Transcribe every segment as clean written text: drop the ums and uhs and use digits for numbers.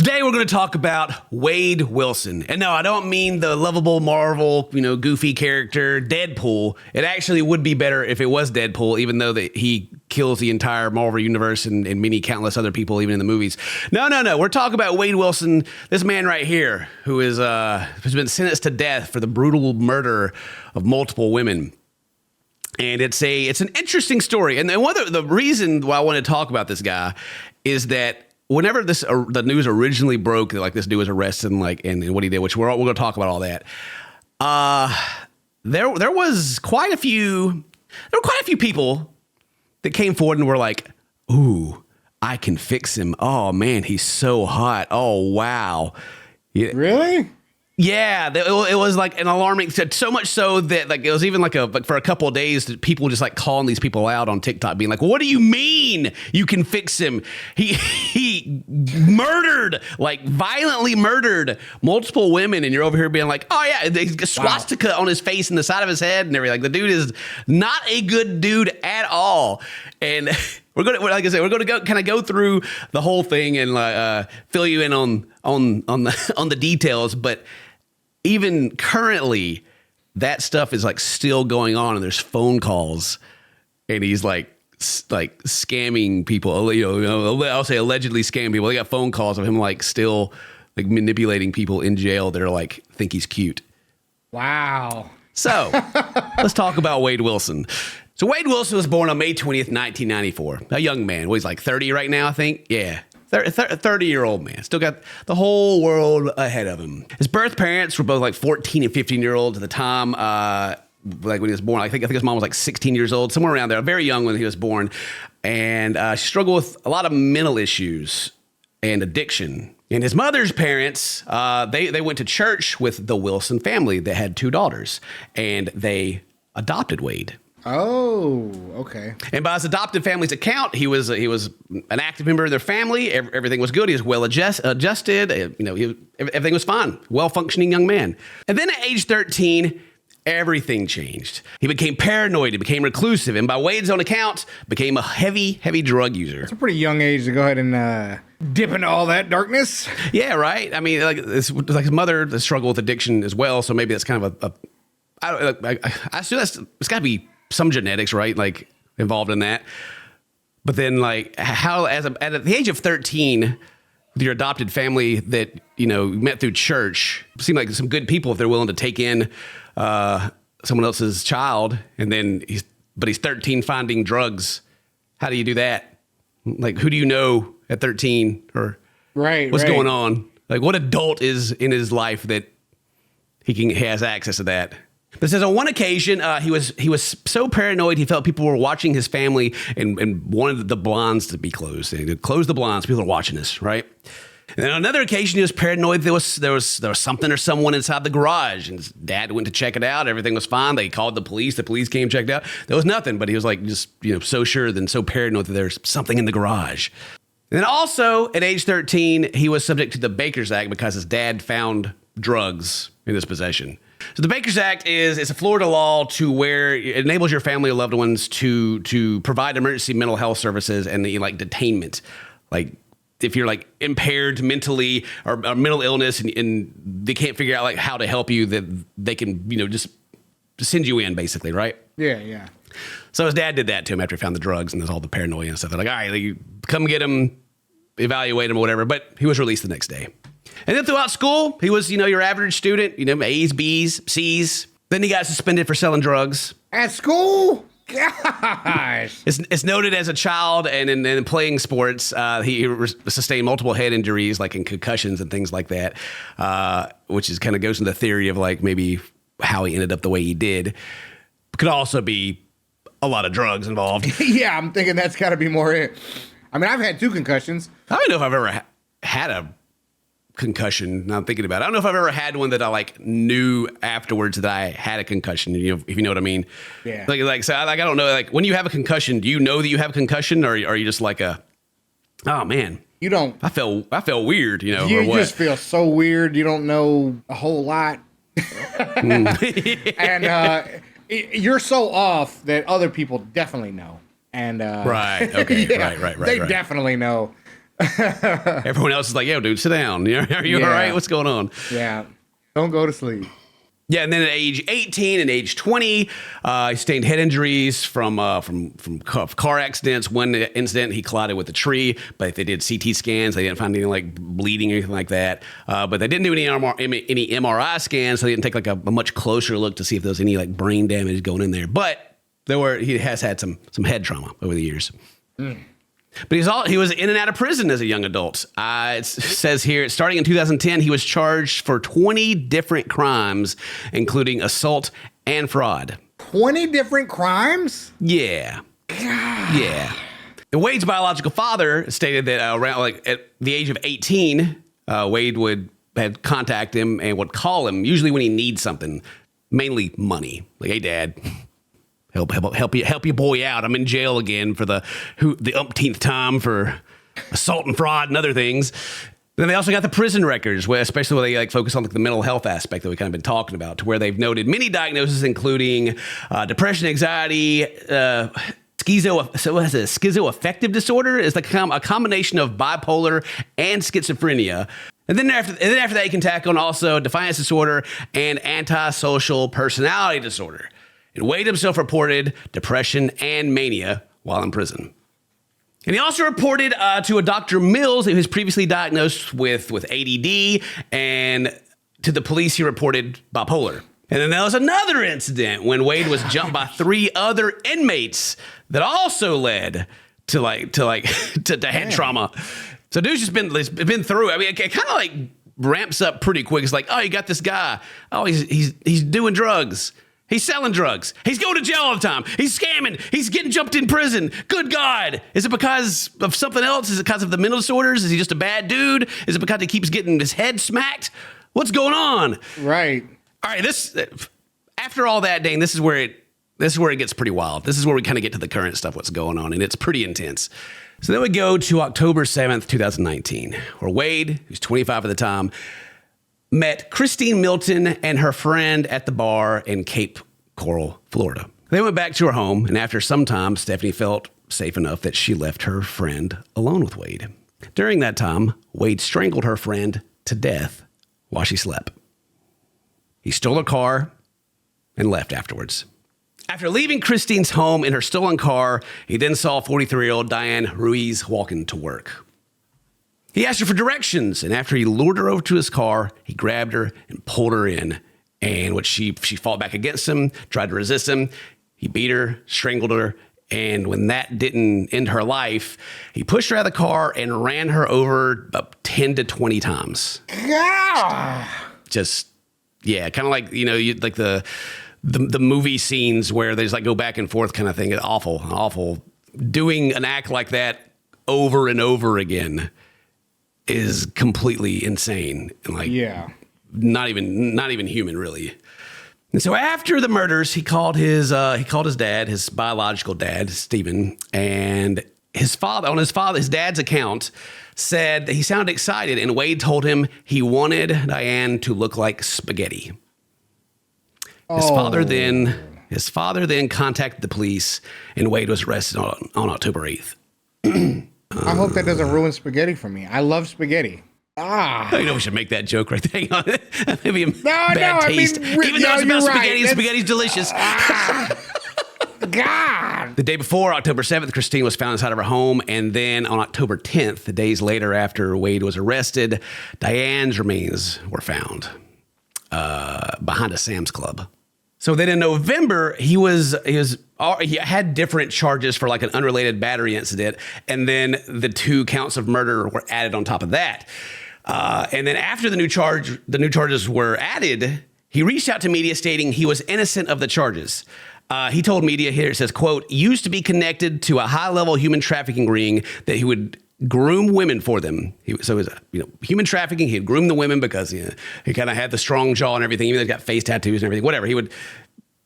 Today we're going to talk about Wade Wilson. And no, I don't mean the lovable Marvel, goofy character, Deadpool. It actually would be better if it was Deadpool, even though that he kills the entire Marvel universe and many countless other people, even in the movies. No. We're talking about Wade Wilson, this man right here, who has been sentenced to death for the brutal murder of multiple women. And it's an interesting story. And one of the reason why I want to talk about this guy is that whenever the news originally broke, like this dude was arrested and what he did, which we're going to talk about all that. There were quite a few people that came forward and were like, "Ooh, I can fix him. Oh man, he's so hot. Oh wow." Yeah. Really? Yeah, it was like an alarming, so much so that like it was even like for a couple of days that people just like calling these people out on TikTok, being like, "What do you mean you can fix him? He murdered, like violently murdered multiple women," and you're over here being like, "Oh yeah, there's a swastika on his face and the side of his head and everything." Like the dude is not a good dude at all, and. Like I said, we're gonna go through the whole thing and fill you in on the details. But even currently, that stuff is like still going on, and there's phone calls, and he's like scamming people. I'll say allegedly scamming people. They got phone calls of him like still like manipulating people in jail that are like think he's cute. Wow. So let's talk about Wade Wilson. So Wade Wilson was born on May 20th, 1994. A young man. Well, he's like 30 right now, I think. Yeah. 30-year-old man. Still got the whole world ahead of him. His birth parents were both like 14 and 15-year-olds at the time. Like when he was born, I think his mom was like 16 years old, somewhere around there. Very young when he was born. And she struggled with a lot of mental issues and addiction. And his mother's parents, they went to church with the Wilson family that had two daughters. And they adopted Wade. Oh, okay. And by his adopted family's account, he was an active member of their family. Everything was good. He was well adjusted. Everything was fine. Well-functioning young man. And then at age 13, everything changed. He became paranoid. He became reclusive. And by Wade's own account, became a heavy drug user. It's a pretty young age to go ahead and dip into all that darkness. Yeah, right? I mean, like his mother struggled with addiction as well. So maybe that's kind of I assume it's got to be some genetics, right? Like involved in that. But then like how at the age of 13 with your adopted family that, met through church seem like some good people if they're willing to take in someone else's child. And then he's 13 finding drugs. How do you do that? Like, who do you know at 13 or what's going on? Like what adult is in his life that he has access to that? But it says on one occasion, he was so paranoid he felt people were watching his family and wanted the blinds to be closed. And he'd close the blinds. People are watching this, right? And on another occasion, he was paranoid there was something or someone inside the garage. And his dad went to check it out. Everything was fine. They called the police. The police came, checked out. There was nothing. But he was like just so sure and so paranoid that there's something in the garage. And then also at age 13, he was subject to the Baker's Act because his dad found drugs in his possession. So the Baker's Act it's a Florida law to where it enables your family or loved ones to provide emergency mental health services and like detainment. Like if you're like impaired mentally or mental illness and they can't figure out like how to help you, that they can, just send you in basically, right? Yeah. So his dad did that to him after he found the drugs and there's all the paranoia and stuff. They're like, all right, like, come get him, evaluate him or whatever. But he was released the next day. And then throughout school, he was, your average student, A's, B's, C's. Then he got suspended for selling drugs. At school? Gosh. It's noted as a child and in playing sports, he sustained multiple head injuries, like in concussions and things like that, which is kind of goes into the theory of like maybe how he ended up the way he did. Could also be a lot of drugs involved. Yeah, I'm thinking that's got to be more it. I mean, I've had 2 concussions. I don't know if I've ever had a concussion. Now I'm thinking about it. I don't know if I've ever had one that I like knew afterwards that I had a concussion. If you know what I mean. Yeah. So I don't know. Like when you have a concussion, do you know that you have a concussion, or are you just like oh man, you don't? I felt weird. You or what? Just feel so weird. You don't know a whole lot, and you're so off that other people definitely know. And right. Okay. yeah, Right. They definitely know. Everyone else is like, yo, dude, sit down. Are you all right? What's going on? Yeah. Don't go to sleep. Yeah, and then at age 18 and age 20, he sustained head injuries from car accidents. One incident, he collided with a tree, but they did CT scans. They didn't find anything like bleeding or anything like that. But they didn't do any MRI scans, so they didn't take like a much closer look to see if there was any like brain damage going in there. But he has had some head trauma over the years. But he was in and out of prison as a young adult. It says here, starting in 2010, he was charged for 20 different crimes, including assault and fraud. 20 different crimes? Yeah. God. Yeah. And Wade's biological father stated that around at the age of 18, Wade had contact him and would call him, usually when he needs something, mainly money. Like, hey, Dad. Help your boy out. I'm in jail again for the umpteenth time for assault and fraud and other things. And then they also got the prison records, especially where they focus on the mental health aspect that we kind of been talking about, to where they've noted many diagnoses, including depression, anxiety, schizoaffective disorder is a combination of bipolar and schizophrenia. And then after that, you can tack on also defiance disorder and antisocial personality disorder. And Wade himself reported depression and mania while in prison. And he also reported to a Dr. Mills, who was previously diagnosed with ADD, and to the police he reported bipolar. And then there was another incident when Wade was jumped by 3 other inmates that also led to head trauma. So dude's just been through. I mean, it kind of ramps up pretty quick. It's like, oh, you got this guy. Oh, he's doing drugs. He's selling drugs. He's going to jail all the time. He's scamming. He's getting jumped in prison. Good God. Is it because of something else? Is it because of the mental disorders? Is he just a bad dude? Is it because he keeps getting his head smacked? What's going on? Right. All right. After all that, Dane, this is where it gets pretty wild. This is where we kind of get to the current stuff, what's going on, and it's pretty intense. So then we go to October 7th, 2019, where Wade, who's 25 at the time, met Christine Milton and her friend at the bar in Cape Coral, Florida. They went back to her home, and after some time, Stephanie felt safe enough that she left her friend alone with Wade. During that time, Wade strangled her friend to death while she slept. He stole her car and left afterwards. After leaving Christine's home in her stolen car, he then saw 43-year-old Diane Ruiz walking to work. He asked her for directions, and after he lured her over to his car, he grabbed her and pulled her in. And she fought back against him, tried to resist him. He beat her, strangled her, and when that didn't end her life, he pushed her out of the car and ran her over about 10 to 20 times. Yeah. Just, yeah, kind of like, like the movie scenes where they just go back and forth kind of thing. It's awful. Doing an act like that over and over again is completely insane and not even human, really. And so after the murders, he called his dad, his biological dad, Stephen, and his dad's account said that he sounded excited, and Wade told him he wanted Diane to look like spaghetti. His father then contacted the police, and Wade was arrested on October 8th. I hope that doesn't ruin spaghetti for me. I love spaghetti. We should make that joke right there. Maybe bad taste. Even though it's about spaghetti, and spaghetti's delicious. God. The day before, October 7th, Christine was found inside of her home. And then on October 10th, the days later after Wade was arrested, Diane's remains were found behind a Sam's Club. So then in November, he had different charges for an unrelated battery incident. And then the 2 counts of murder were added on top of that. And then after the new charges were added, he reached out to media stating he was innocent of the charges. He told media here, it says, quote, used to be connected to a high-level human trafficking ring that he would groom women for them. So it was, human trafficking. He'd groom the women because he kind of had the strong jaw and everything. Even though he's got face tattoos and everything, whatever.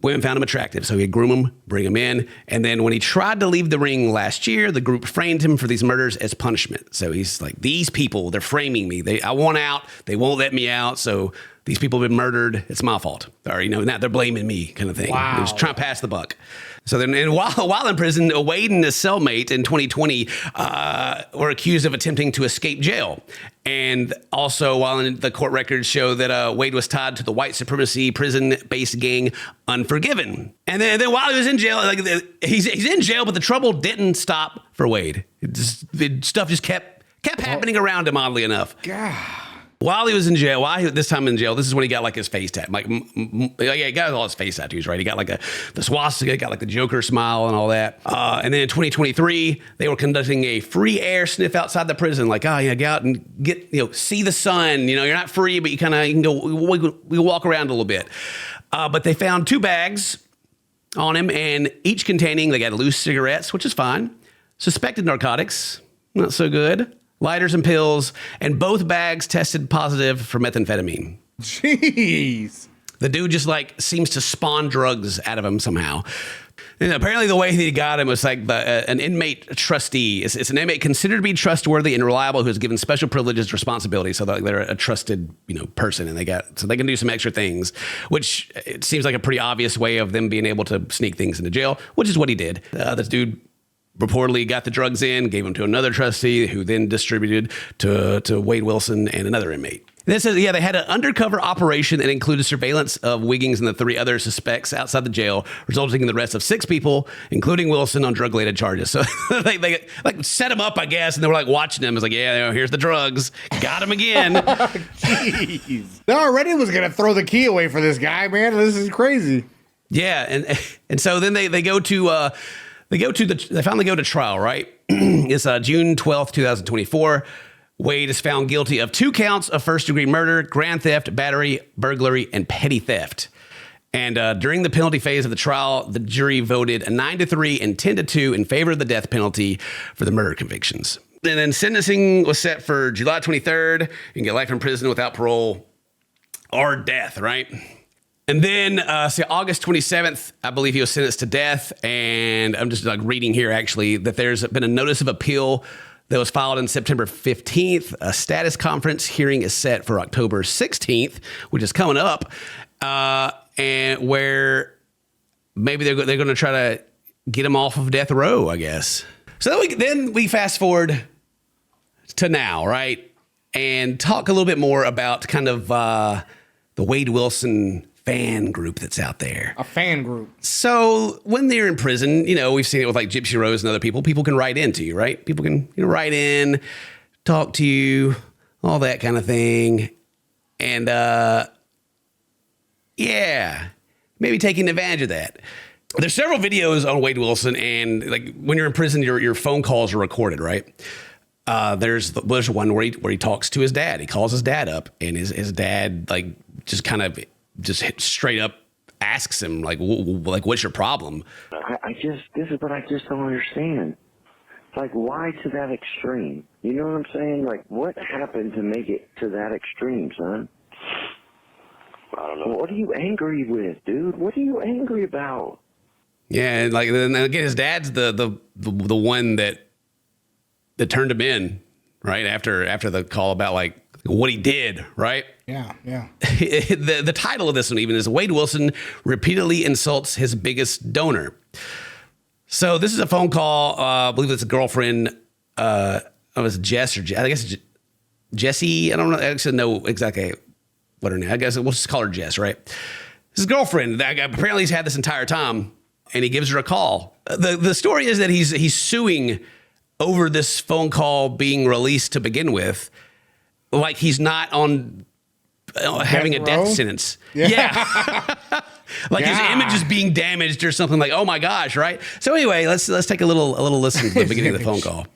Women found him attractive, so he'd groom him, bring him in. And then when he tried to leave the ring last year, the group framed him for these murders as punishment. So he's like, these people, they're framing me. I want out. They won't let me out. So these people have been murdered. It's my fault. Or, now they're blaming me kind of thing. Wow. Just trying to pass the buck. So then, and while in prison, Wade and his cellmate in 2020 were accused of attempting to escape jail. And also, while in the court records show that Wade was tied to the white supremacy prison-based gang Unforgiven. And then while he was in jail, he's in jail, but the trouble didn't stop for Wade. Stuff just kept happening around him, oddly enough. God. While he was in jail, this time in jail, this is when he got his face tattoo. He got all his face tattoos, right? He got the swastika, got the Joker smile and all that. And then in 2023, they were conducting a free air sniff outside the prison. Go out and get, see the sun. You're not free, but you can go, we walk around a little bit. But they found 2 bags on him, and each containing, they got loose cigarettes, which is fine. Suspected narcotics, not so good. Lighters and pills, and both bags tested positive for methamphetamine. Jeez. The dude just seems to spawn drugs out of him somehow. And apparently the way he got him was an inmate trustee. It's an inmate considered to be trustworthy and reliable who is given special privileges and responsibilities. So they're a trusted, person, and they can do some extra things, which it seems like a pretty obvious way of them being able to sneak things into jail, which is what he did. This dude reportedly got the drugs in, gave them to another trustee who then distributed to Wade Wilson and another inmate. And it says, they had an undercover operation that included surveillance of Wiggins and the 3 other suspects outside the jail, resulting in the arrest of 6 people, including Wilson, on drug-related charges. So they set him up, I guess, and they were watching him. It's here's the drugs. Got him again. Jeez. They already was going to throw the key away for this guy, man. This is crazy. Yeah, and so then they go to... They finally go to trial, right? It's June 12th, 2024. Wade is found guilty of 2 counts of first-degree murder, grand theft, battery, burglary, and petty theft. And during the penalty phase of the trial, the jury voted 9-3 and 10-2 in favor of the death penalty for the murder convictions. And then sentencing was set for July 23rd. You can get life in prison without parole or death, right? And then, August 27th, I believe he was sentenced to death. And I'm just reading here, actually, that there's been a notice of appeal that was filed on September 15th. A status conference hearing is set for October 16th, which is coming up, and where maybe they're going to try to get him off of death row, I guess. So then we fast forward to now, right? And talk a little bit more about kind of the Wade Wilson fan group that's out there. A fan group. So when they're in prison, we've seen it with Gypsy Rose and other people. People can write into you, right? People can write in, talk to you, all that kind of thing. And maybe taking advantage of that. There's several videos on Wade Wilson, and when you're in prison, your phone calls are recorded, right? There's one where he talks to his dad. He calls his dad up, and his dad just straight up asks him what's your problem? This is what I just don't understand. Why to that extreme? You know what I'm saying? What happened to make it to that extreme, son? I don't know. What are you angry with, dude? What are you angry about? Yeah, and then again, his dad's the one that turned him in, right? After the call about what he did, right? Yeah. The title of this one even is Wade Wilson repeatedly insults his biggest donor. So this is a phone call. I believe it's a girlfriend. It was Jess I guess it's Jessie. I don't know. I actually know exactly what her name. I guess we'll just call her Jess, right? His girlfriend. Apparently he's had this entire time, and he gives her a call. The story is that he's suing over this phone call being released to begin with. He's not on having a death sentence. Yeah. His image is being damaged or something oh my gosh, right? So anyway, let's take a little listen to the beginning of the phone call.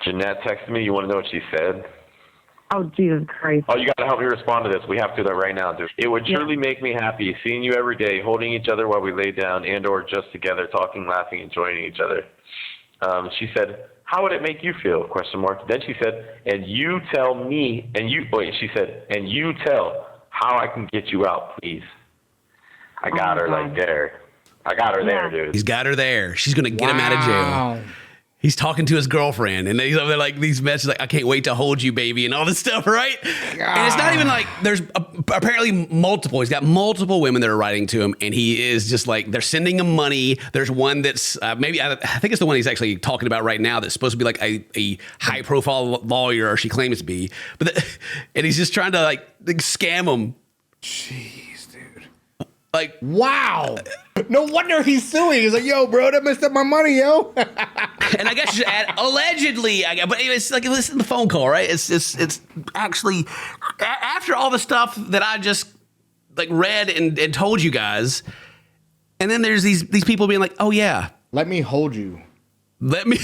Jeanette texted me. You want to know what she said? Oh, Jesus Christ. Oh, you got to help me respond to this. We have to do that right now, dude. It would truly make me happy seeing you every day, holding each other while we lay down and or just together, talking, laughing, and joining each other. She said, how would it make you feel? Question mark. Then she said, and you tell me, she said, and you tell how I can get you out, please. I got her there. I got her there, dude. He's got her there. She's going to get him out of jail. he's talking to his girlfriend, and he's over there like these messages like, I can't wait to hold you, baby, and all this stuff, right? And it's not even like there's apparently multiple. He's got multiple women that are writing to him, and he is just like, they're sending him money. There's one that's maybe, I think it's the one he's actually talking about right now that's supposed to be like a high profile lawyer, or she claims to be. And he's just trying to like scam him. Jeez, dude. Like, wow. No wonder he's suing. He's like, yo, bro, that messed up my money, yo. and I guess you should add allegedly. But it's like, listen to the phone call, right? It's actually after all the stuff that I just like read and told you guys, and then there's these people being like, oh yeah, let me hold you. Let me,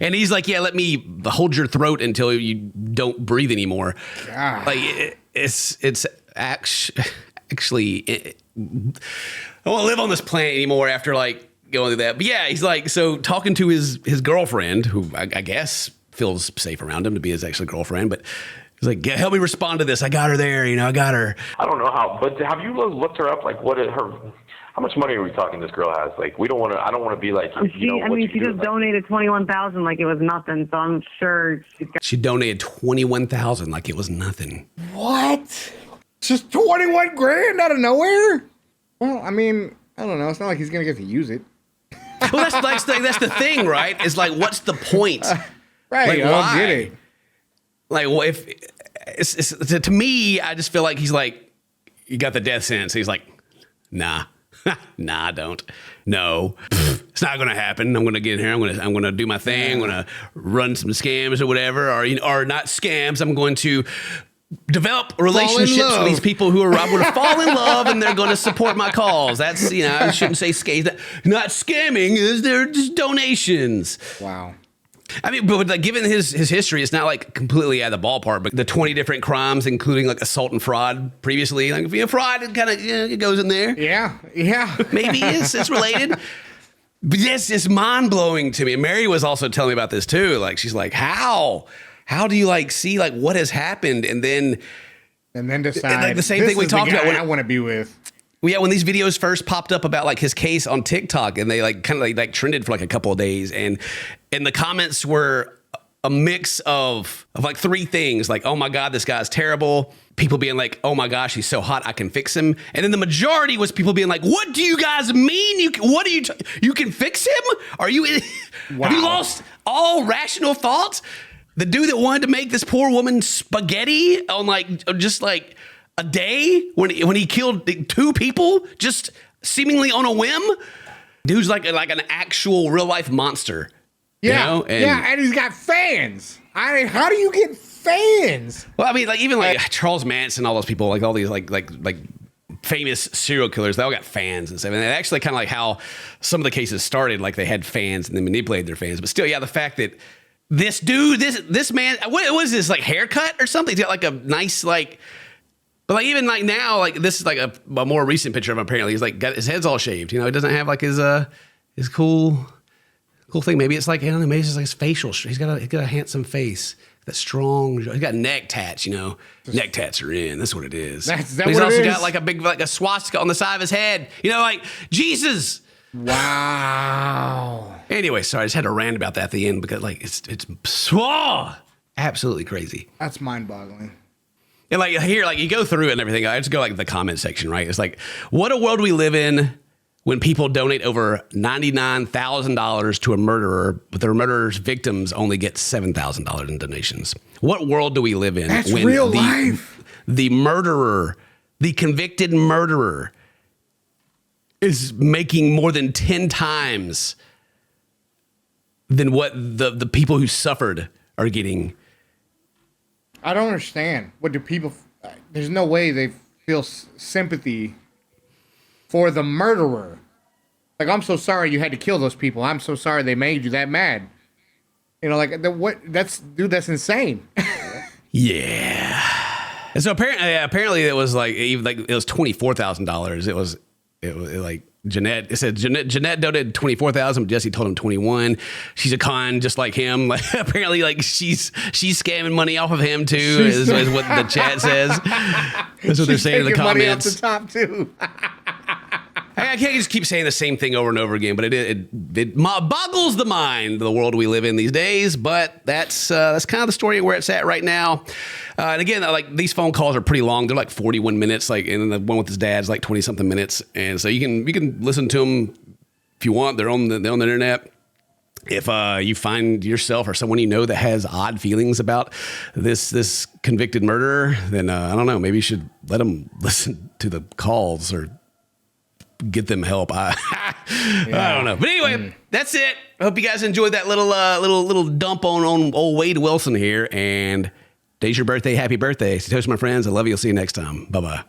and he's like, yeah, let me hold your throat until you don't breathe anymore. God. Like it's actually, I don't want to live on this planet anymore after like going through that. But yeah, he's like, so talking to his girlfriend, who I guess feels safe around him to be his actual girlfriend, but he's like, yeah, help me respond to this. I got her there, I got her. I don't know how, but have you looked her up? Like, how much money are we talking this girl has? Like, I don't want to be like, she just donated $21,000 like it was nothing, so I'm sure she donated $21,000 like it was nothing. What? Just 21 grand out of nowhere? Well, I mean, I don't know. It's not like he's going to get to use it. Well, that's the thing, right? It's like, what's the point? Right, like, I don't why? get it. Like, well, if it's to me, I just feel like he's like, you got the death sentence. He's like, nah, I don't. No, it's not going to happen. I'm going to get in here. I'm going to do my thing. I'm going to run some scams or whatever, or not scams. I'm going to develop relationships with these people who are going to fall in love, and they're going to support my cause. That's, I shouldn't say not scamming. They're just donations. Wow. I mean, but like, given his history, it's not like completely out of the ballpark. But the 20 different crimes, including like assault and fraud previously, like fraud, it kind of it goes in there. Yeah. Maybe it's related. But yes, it's mind blowing to me. And Mary was also telling me about this too. Like, she's like, how do you like see like what has happened and then decide like the same thing we talked about when I want to be with. Yeah, when these videos first popped up about like his case on TikTok, and they like kind of like trended for like a couple of days, and the comments were a mix of like three things, like, oh my God, this guy's terrible. People being like, oh my gosh, he's so hot, I can fix him. And then the majority was people being like, what do you guys mean? You can fix him? Are you? Wow. Have you lost all rational thoughts? The dude that wanted to make this poor woman spaghetti on like just like a day when he killed two people just seemingly on a whim. Dude's like an actual real life monster. Yeah, and he's got fans. How do you get fans? Well, I mean, like even like Charles Manson, all those people, like all these like famous serial killers, they all got fans and stuff. And that's actually kind of like how some of the cases started. Like they had fans and they manipulated their fans. But still, yeah, the fact that this dude, this man, what was this, like haircut or something? He's got like a nice like. But like even like now, like this is like a more recent picture of him. Apparently, he's like got his head's all shaved. He doesn't have like his cool thing. Maybe it's like, I don't know, maybe it's just like his facial. He's got a handsome face, that strong. He's got neck tats. Neck tats are in. That's what it is. He's also got like a big like a swastika on the side of his head. Like Jesus. Wow. Anyway, sorry, I just had to rant about that at the end because like it's absolutely crazy. That's mind-boggling. And like here, like you go through it and everything. I just go like the comment section, right? It's like, what a world we live in when people donate over $99,000 to a murderer, but the murderer's victims only get $7,000 in donations. What world do we live in? That's when real life. The murderer, the convicted murderer, is making more than 10 times than what the people who suffered are getting. I don't understand. What do people... There's no way they feel sympathy for the murderer. Like, I'm so sorry you had to kill those people. I'm so sorry they made you that mad. Like, that's insane. Yeah. And so apparently it was like, even like, it was $24,000. It was like Jeanette. It said Jeanette donated $24,000, but Jesse told him 21. She's a con, just like him. Like apparently, like she's scamming money off of him too. Is what the chat says. That's what they're saying in the comments. Money off the top too. I can't just keep saying the same thing over and over again, but it boggles the mind, the world we live in these days. But that's kind of the story of where it's at right now. And again, like these phone calls are pretty long. They're like 41 minutes, like, and the one with his dad's like 20 something minutes. And so you can listen to them if you want. They're on the internet. If you find yourself or someone you know that has odd feelings about this convicted murderer, then I don't know. Maybe you should let them listen to the calls or get them help. I don't know. But anyway, that's it. I hope you guys enjoyed that little dump on old Wade Wilson here. And today's your birthday. Happy birthday. So toast, my friends. I love you. I'll see you next time. Bye-bye.